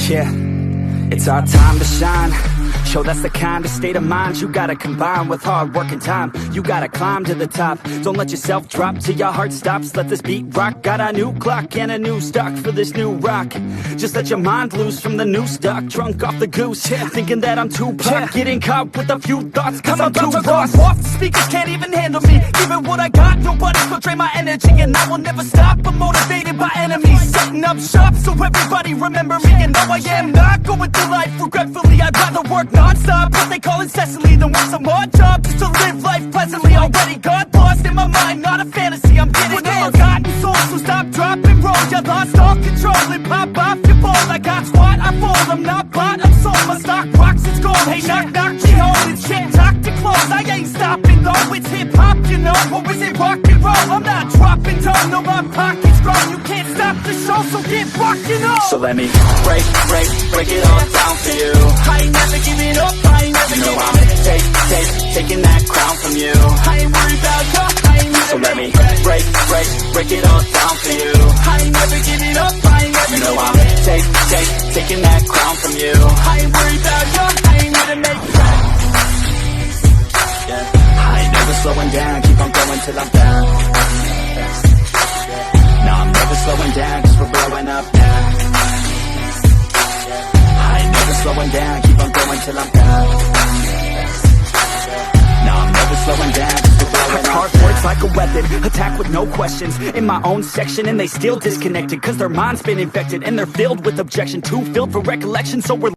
Yeah, it's our time to shine. Show that's the kind of state of mind you gotta combine with hard work and time. You gotta climb to the top. Don't let yourself drop till your heart stops. Let this beat rock. Got a new clock and a new stock for this new rock. Just let your mind loose from the new stock. Drunk off the goose, yeah. Thinking that I'm too pop. Getting caught with a few thoughts cause I'm too lost. Off the speakers can't even handle me. Giving what I got, nobody's gonna drain my energy. And I will never stop, I'm motivated by enemies. Setting up shop so everybody remember me. And no, I am not going through life regretfully. I'd rather work non-stop, what they call incessantly, than work some odd job just to live life pleasantly. Already got lost in my mind, not a fantasy, I'm getting it. Forgotten soul, so stop, drop, and roll. You lost all control and pop off your ball. I got squat, I fall, I'm not bought, I'm sold. My stock rocks, it's gold. Hey, knock, knock, me home. It's shit, talk to close. I ain't stopping though, it's hip-hop, you know. Or is it rock and roll? I'm not dropping down, no, my pocket's grown. You can't stop the show, so get rockin' on. So let me break it all down for you. I ain't never giving up, I ain't never giving up. Taking that crown from you. I ain't worried about you, I ain't never. So let me break it all down for you. I ain't never giving up, I ain't never giving up. I'm taking that crown from you. I ain't worried about you, I ain't gonna make it. Yeah. I ain't never slowing down, keep on going till I'm down. No, I'm never slowing down, cause we're blowing up now. I ain't never slowing down, keep on going till I'm down. No, I'm never slowing down, cause we're blowing up. Hard words like a weapon, attack with no questions. In my own section and they still disconnected, cause their mind's been infected and they're filled with objection. Too filled for recollection, so we're